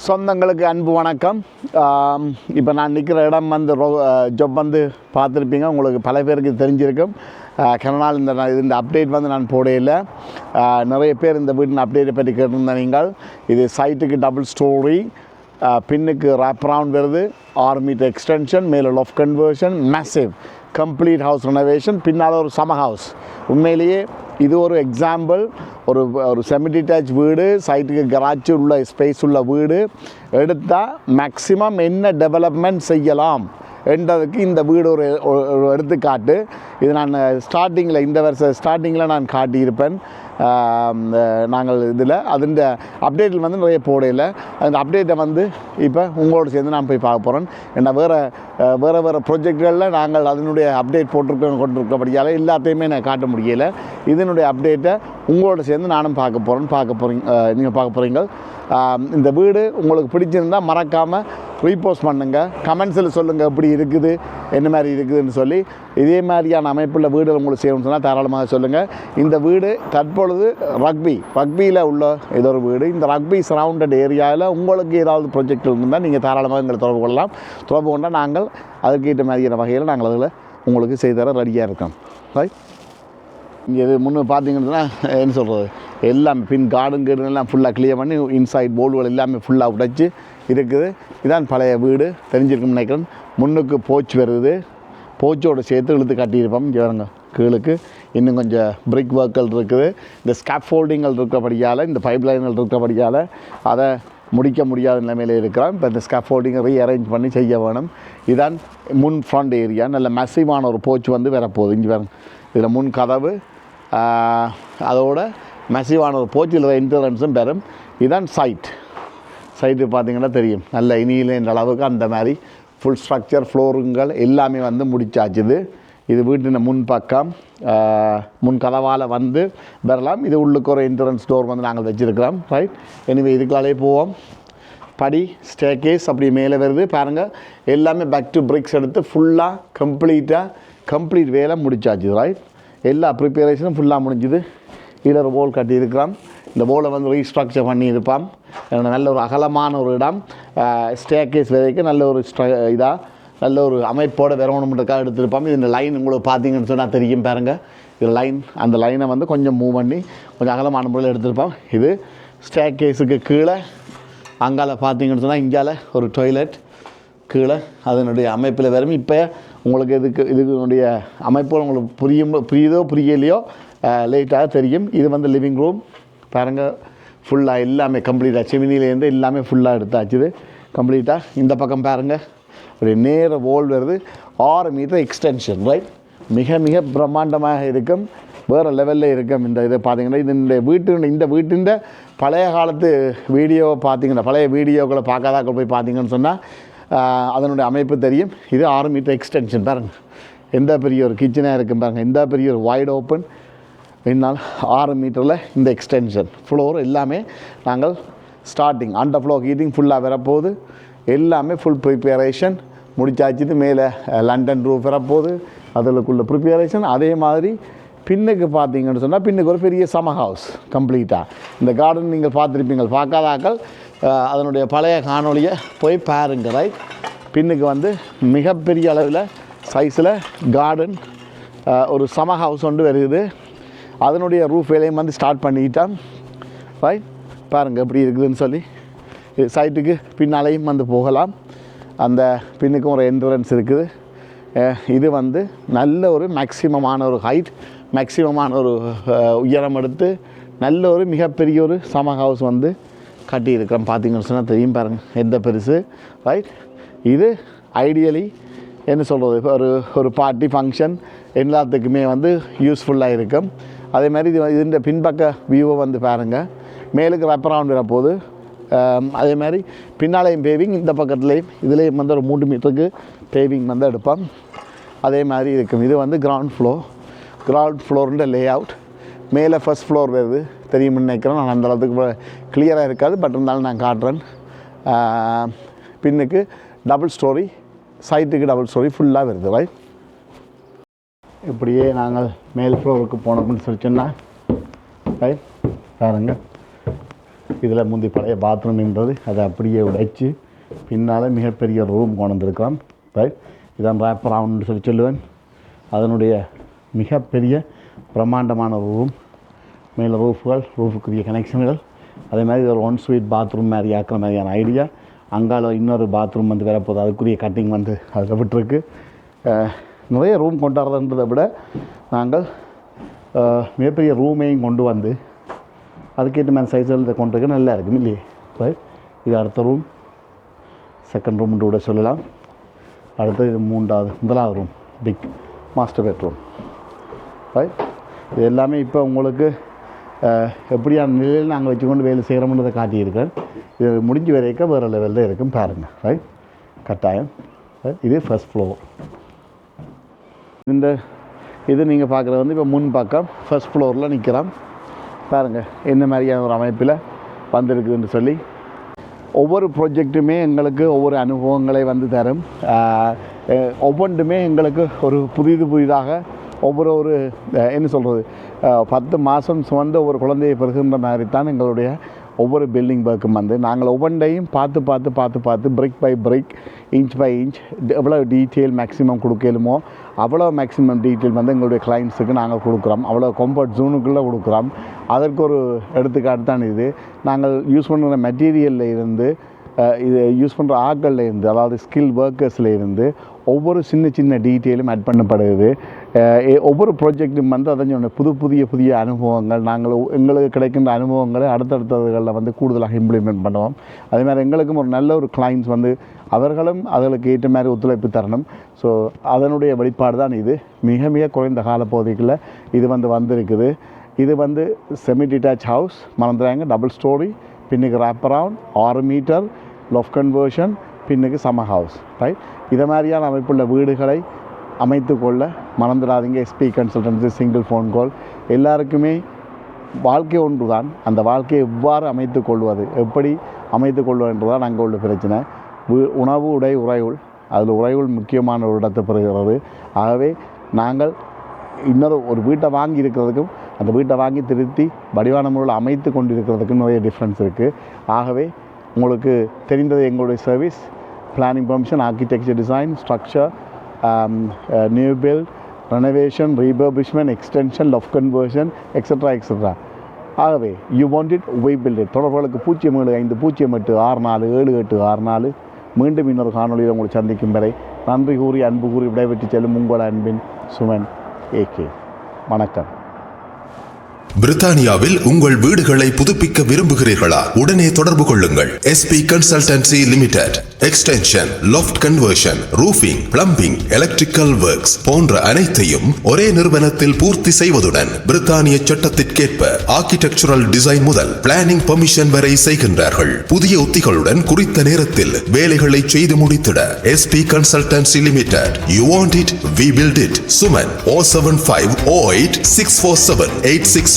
சொந்தங்களுக்கு அன்பு வணக்கம். இப்போ நான் நிற்கிற இடம் வந்து ஜப் வந்து பார்த்துருப்பீங்க. உங்களுக்கு பல பேருக்கு தெரிஞ்சிருக்கும். கனநாள் இந்த அப்டேட் வந்து நான் போடையில் நிறைய பேர் இந்த வீட்டின் அப்டேட்டை பற்றி கேட்டிருந்த நீங்கள். இது சைட்டுக்கு டபுள் ஸ்டோரி, பின்னுக்கு ரேப் ரவுண்ட் வருது, 6 மீட்டர் எக்ஸ்டென்ஷன், மேலே loft conversion, massive complete house renovation, பின்னால் ஒரு சம ஹவுஸ். உண்மையிலேயே இது ஒரு எக்ஸாம்பிள். ஒரு செமி டிட்டாச் வீடு, சைட்டுக்கு கராஜ் உள்ள ஸ்பேஸ் உள்ள வீடு எடுத்தால் மேக்ஸிமம் என்ன டெவலப்மெண்ட் செய்யலாம் என்றதுக்கு இந்த வீடு ஒரு எடுத்துக்காட்டு. இது நான் ஸ்டார்டிங்கில், இந்த வருஷம் ஸ்டார்டிங்கில் நான் காட்டியிருப்பேன். நாங்கள் இதில் அதுன்ற அப்டேட்டில் வந்து நிறைய போடையில் அந்த அப்டேட்டை வந்து இப்போ உங்களோட சேர்ந்து நான் போய் பார்க்க போகிறேன். ஏன்னா வேறு ப்ரொஜெக்ட்களில் நாங்கள் அதனுடைய அப்டேட் கொண்டிருக்கபடியால் எல்லாத்தையுமே நான் காட்ட முடியலை. இதனுடைய அப்டேட்டை உங்களோட சேர்ந்து நானும் பார்க்க போகிறேன். நீங்கள் பார்க்க போகிறீங்க. இந்த வீடு உங்களுக்கு பிடிச்சிருந்தால் மறக்காமல் ரீபோஸ்ட் பண்ணுங்கள், கமெண்ட்ஸில் சொல்லுங்கள் எப்படி இருக்குது, என்ன மாதிரி இருக்குதுன்னு சொல்லி. இதே மாதிரியான அமைப்புள்ள வீடுகள் உங்களுக்கு செய்யணும்னு சொன்னால் தாராளமாக சொல்லுங்கள். இந்த வீடு தற்பொழுது ரக்பியில் உள்ள ஏதோ ஒரு வீடு. இந்த ரக்பி சரவுண்டட் ஏரியாவில் உங்களுக்கு ஏதாவது ப்ரொஜெக்ட் இருந்தால் நீங்கள் தாராளமாக எங்களை தொடர்பு கொள்ளலாம். தொடர்பு கொண்டால் நாங்கள் அதுக்கேற்ற மாதிரியான வகையில் நாங்கள் அதில் உங்களுக்கு செய்தர ரெடியாக இருக்கோம். ரைட், இங்கே இது முன்னே பார்த்தீங்கன்னா என்ன சொல்கிறது, எல்லாம் பின் கார்டன் எல்லாம் ஃபுல்லாக கிளியர் பண்ணி இன்சைட் போர்டுகள் எல்லாமே ஃபுல்லாக உடைச்சி இருக்குது. இதான் பழைய வீடு, தெரிஞ்சிருக்கும்னு நினைக்கிறேன். முன்னுக்கு போச்சு வருது, போச்சோடு சேர்த்து இழுத்து கட்டியிருப்போம். இங்கே வருங்க, கீழுக்கு இன்னும் கொஞ்சம் பிரிக் ஒர்க்குகள் இருக்குது. இந்த ஸ்கேஃபோல்டிங்கள் இருக்கிறபடியால், இந்த பைப் லைன்கள் இருக்கிறபடியால் அதை முடிக்க முடியாத நிலைமையில் இருக்கிறோம். இப்போ இந்த ஸ்கேஃபோல்டிங்கை ரீஅரேஞ்ச் பண்ணி செய்ய வேணும். இதான் முன் ஃப்ரண்ட் ஏரியா. நல்ல மெசிவான ஒரு போச்சு வந்து வரப்போகுது. இங்கே வேறு இதில் முன் கதவு, அதோட மெசிவான ஒரு போச்சு, இதில் என்ட்ரன்ஸும் பெறும். இதுதான் சைட்டு பார்த்தீங்கன்னா தெரியும். நல்ல இனியிலேன்ற அளவுக்கு அந்த மாதிரி ஃபுல் ஸ்ட்ரக்சர், ஃப்ளோருங்கள் எல்லாமே வந்து முடிச்சாச்சுது. இது வீட்டின் முன்பக்கம் முன் கதவால் வந்து வரலாம். இது உள்ளுக்கு ஒரு என்ட்ரன்ஸ் டோர் வந்து நாங்கள் வச்சுருக்கிறோம். ரைட், எனவே இதுக்குள்ளாலே போவோம். படி ஸ்டேர்கேஸ் அப்படி மேலே வருது பாருங்கள். எல்லாமே பேக் டு பிரிக்ஸ் எடுத்து ஃபுல்லாக கம்ப்ளீட் வேலை முடிச்சாச்சு. ரைட், எல்லா ப்ரிப்பரேஷனும் ஃபுல்லாக முடிஞ்சுது. இதில் ஒரு போல் கட்டியிருக்கிறோம். இந்த போலை வந்து ரீஸ்ட்ரக்சர் பண்ணியிருப்பான். நல்ல ஒரு அகலமான ஒரு இடம், ஸ்டேர்கேஸ் வரைக்கும் நல்ல ஒரு நல்ல ஒரு அமைப்போடு வரணுன்றக்காக எடுத்திருப்பான். இந்த லைன் உங்களுக்கு பார்த்தீங்கன்னு சொன்னால் தெரியும் பாருங்கள். இது லைன், அந்த லைனை வந்து கொஞ்சம் மூவ் பண்ணி கொஞ்சம் அகலமான முறையில் எடுத்திருப்பான். இது ஸ்டேர்கேஸுக்கு கீழே அங்கால பார்த்தீங்கன்னு சொன்னால் இங்கால ஒரு டாய்லெட் கீழே அதனுடைய அமைப்பில் வரும். இப்போ உங்களுக்கு இதுனுடைய அமைப்பு உங்களுக்கு புரியுதோ புரியலையோ லேட்டாக தெரியும். இது வந்து லிவிங் ரூம் பாருங்கள். ஃபுல்லாக எல்லாமே கம்ப்ளீட்டாக சிமினிலேருந்து எல்லாமே ஃபுல்லாக எடுத்தாச்சுது கம்ப்ளீட்டாக. இந்த பக்கம் பாருங்கள், ஒரு நேர வால் வருது, 6 மீட்டர் எக்ஸ்டென்ஷன். ரைட், மிக மிக பிரம்மாண்டமாக இருக்கும், வேறு லெவலில் இருக்கும். இந்த இதை பார்த்தீங்கன்னா இந்த வீட்டின் பழைய காலத்து வீடியோவை பார்த்தீங்கன்னா, பழைய வீடியோக்களை பார்க்காதாக்கள் போய் பார்த்தீங்கன்னு சொன்னால் அதனுடைய அமைப்பு தெரியும். இது 6 மீட்டர் எக்ஸ்டென்ஷன் பாருங்கள். எந்த பெரிய ஒரு கிச்சனாக இருக்கும் பாருங்கள், எந்த பெரிய ஒரு வைட் ஓப்பன். என்னால் 6 மீட்டரில் இந்த எக்ஸ்டென்ஷன் ஃப்ளோர் எல்லாமே நாங்கள் ஸ்டார்டிங் அண்டர் ஃப்ளோர் ஹீட்டிங் ஃபுல்லாக வரப்போகுது. எல்லாமே ஃபுல் ப்ரிப்பரேஷன் முடிச்சாச்சுது. மேலே லண்டன் ரூஃப் வரப்போகுது, அதுக்குள்ள ப்ரிப்பரேஷன். அதே மாதிரி பின்னுக்கு பார்த்தீங்கன்னு சொன்னால் பின்னுக்கு ஒரு பெரிய சம ஹவுஸ் கம்ப்ளீட்டாக. இந்த கார்டன் நீங்கள் பார்த்துருப்பீங்க, பார்க்காதாக்கள் அதனுடைய பழைய காணொலியை போய் பாருங்க. ரைட், பின்னுக்கு வந்து மிகப்பெரிய அளவில் சைஸில் கார்டன் ஒரு சம ஹவுஸ் ஒன்று வருது. அதனுடைய ரூஃப் வேலையும் வந்து ஸ்டார்ட் பண்ணிக்கிட்டான். ரைட், பாருங்கள் எப்படி இருக்குதுன்னு சொல்லி. சைட்டுக்கு பின்னாலேயும் வந்து போகலாம். அந்த பின்னுக்கும் ஒரு என்ட்ரன்ஸ் இருக்குது. இது வந்து நல்ல ஒரு மேக்சிமமான ஒரு ஹைட், மேக்சிமமான ஒரு உயரம் எடுத்து நல்ல ஒரு மிகப்பெரிய ஒரு சம ஹவுஸ் வந்து கட்டியிருக்கிறோம். பார்த்தீங்கன்னு சொன்னால் தெரியும் பாருங்கள் எந்த பெருசு. ரைட், இது ஐடியலி என்ன சொல்கிறது, இப்போ ஒரு பார்ட்டி ஃபங்க்ஷன் எல்லாத்துக்குமே வந்து யூஸ்ஃபுல்லாக இருக்கும். அதே மாதிரி இதுன்ற பின்பக்க வியூவை வந்து பாருங்கள். மேலுக்கு ரேப் அரவுண்ட் வரப்போகுது. அதே மாதிரி பின்னாலேயும் பேவிங், இந்த பக்கத்துலேயும் இதுலேயும் வந்து ஒரு 3 மீட்டருக்கு பேவிங் வந்து எடுப்போம். அதே மாதிரி இருக்கும். இது வந்து கிரவுண்ட் ஃப்ளோருன்ற லே அவுட். மேலே ஃபர்ஸ்ட் ஃப்ளோர் வருது, தெரியும்னு நினைக்கிறேன். நான் அந்தளவுக்கு கிளியராக இருக்காது, பட் இருந்தாலும் நான் காட்டுறேன். பின்னுக்கு டபுள் ஸ்டோரி, சைட்டுக்கு டபுள் ஸ்டோரி ஃபுல்லாக வருது. ரைட், இப்படியே நாங்கள் மேல் ஃப்ளோருக்கு போனோம்னு சொல்லி சொன்னால் ரைட் பாருங்கள். இதில் முந்தி பழைய பாத்ரூம்ன்றது அதை அப்படியே உடைச்சு பின்னால் மிகப்பெரிய ரூம் கொண்டு வந்திருக்கிறோம். ரைட், இதான் ரேப் அரவுண்ட்னு சொல்லுவேன். அதனுடைய மிகப்பெரிய பிரம்மாண்டமான ரூம், மேலே ரூஃபுக்குரிய கனெக்ஷன்கள், அதே மாதிரி ஒரு 1 ஸ்வீட் பாத்ரூம் மாதிரி ஆக்கிற மாதிரியான ஐடியா. அங்கால இன்னொரு பாத்ரூம் வந்து வரப்போகுது, அதுக்குரிய கட்டிங் வந்து அதில் விட்டுருக்கு. நிறைய ரூம் கொண்டாடுறதுன்றதை விட நாங்கள் மிகப்பெரிய ரூமையும் கொண்டு வந்து அதுக்கேற்ற மாதிரி சைஸில் இதை கொண்டு இருக்க நல்லா இருக்கும் இல்லையே. ரைட், இது அடுத்த ரூம், செகண்ட் ரூம்னு கூட சொல்லலாம். அடுத்தது இது முதலாவது room, big master bedroom. Right, இது எல்லாமே இப்போ உங்களுக்கு எப்படியான நிலையில் நாங்கள் வச்சுக்கொண்டு வேலை செய்கிறோம்ன்றதை காட்டியிருக்கேன். இது முடிஞ்சு வரைக்கும் வேறு லெவலில் இருக்கும் பாருங்கள். ரைட், கட்டாயம். இது ஃபர்ஸ்ட் ஃப்ளோர். இது நீங்கள் பார்க்குறது வந்து இப்போ முன் பக்கம் ஃபர்ஸ்ட் ஃப்ளோரில் நிற்கிறோம். பாருங்கள் என்ன மாதிரியான ஒரு அமைப்பில் வந்திருக்குதுன்னு சொல்லி. ஒவ்வொரு ப்ராஜெக்ட்டுமே எங்களுக்கு ஒவ்வொரு அனுபவங்களை வந்து தரும். ஒவ்வொன்றுமே எங்களுக்கு ஒரு புதிதாக ஒவ்வொரு என்ன சொல்கிறது 10 மாதம் சுமந்த ஒரு குழந்தையை பெறுகின்ற மாதிரி தான் எங்களுடைய ஒவ்வொரு பில்டிங் ஒர்க்கும் வந்து நாங்கள் ஒவ்வொன்றையும் பார்த்து brick by brick, inch by inch எவ்வளோ டீட்டெயில் மேக்ஸிமம் கொடுக்கலுமோ அவ்வளோ மேக்ஸிமம் டீட்டெயில் வந்து எங்களுடைய கிளைண்ட்ஸுக்கு நாங்கள் கொடுக்குறோம். அவ்வளோ கம்ஃபர்ட் ஜோனுக்குள்ளே கொடுக்குறோம். அதற்கு ஒரு எடுத்துக்காட்டு தான் இது. நாங்கள் யூஸ் பண்ணுற மெட்டீரியலில் இருந்து இது யூஸ் பண்ணுற ஆட்களில் இருந்து, அதாவது ஸ்கில் ஒர்க்கர்ஸில் இருந்து ஒவ்வொரு சின்ன டீட்டெயிலும் ஆட் பண்ணப்படுது. ஒவ்வொரு ப்ராஜெக்டும் வந்து அதை சொன்ன புதிய அனுபவங்கள், நாங்கள் எங்களுக்கு கிடைக்கின்ற அனுபவங்களை அடுத்தடுத்ததுகளில் வந்து கூடுதலாக இம்ப்ளிமெண்ட் பண்ணுவோம். அதே மாதிரி எங்களுக்கும் ஒரு நல்ல ஒரு கிளைண்ட்ஸ் வந்து அவர்களும் அதற்கு ஏற்ற மாதிரி ஒத்துழைப்பு தரணும். ஸோ அதனுடைய வெளிப்பாடு தான் இது. மிக குறைந்த காலப்பகுதிகளில் இது வந்திருக்குது. இது வந்து செமி டிட்டாச் ஹவுஸ், மறந்துறாங்க, டபுள் ஸ்டோரி, பின்னுக்கு wrap around, 6 metre loft conversion, பின்னுக்கு சம்மர் ஹவுஸ். ரைட், இதை மாதிரியான அமைப்புள்ள வீடுகளை அமைத்து கொள்ள மறந்துடாதீங்க. SP consultancy, single phone call. எல்லாருக்குமே வாழ்க்கை ஒன்று தான். அந்த வாழ்க்கையை எவ்வாறு அமைத்து கொள்வது, எப்படி அமைத்து கொள்வதுன்றதான் நாங்கள் உள்ள பிரச்சனை. உணவு, உடை, உறையுள், அதில் உறையுள் முக்கியமான ஒரு இடத்தை பெறுகிறது. ஆகவே நாங்கள் ஒரு வீட்டை வாங்கி இருக்கிறதுக்கும் அந்த வீட்டை வாங்கி திருத்தி வடிவான முறையில் அமைத்து கொண்டிருக்கிறதுக்கும் நிறைய டிஃப்ரென்ஸ் இருக்குது. ஆகவே உங்களுக்கு தெரிந்தது எங்களுடைய service, planning permission, architecture design, structure, new build, renovation, refurbishment, extension, loft conversion, extra. ஆகவே you want it, we build it. தொடர்புகளுக்கு 075 084 64 7864. மீண்டும் இன்னொரு காணொலியில் உங்களை சந்திக்கும் வரை நன்றி கூறி அன்பு கூறி விடைபெற்று செல்லும் உங்கள் அன்பின் சுமன் ஏகே. வணக்கம். பிரித்தானியாவில் உங்கள் வீடுகளை புதுப்பிக்க விரும்புகிறீர்களா? உடனே தொடர்பு கொள்ளுங்கள். SP consultancy limited. Extension, loft conversion, roofing, plumbing, electrical works போன்ற அனைத்தையும் ஒரே நிறுவனத்தில் பூர்த்தி செய்வதுடன் பிரித்தானிய சட்டத்திற்கேற்ப ஆர்கிடெக்சரல் டிசைன் முதல் பிளானிங் பர்மிஷன் வரை செய்கின்றார்கள். புதிய உத்திகளுடன் குறித்த நேரத்தில் வேலைகளை செய்து முடித்திட SP consultancy limited. You want it, we build it. Suman 075 08 647 864.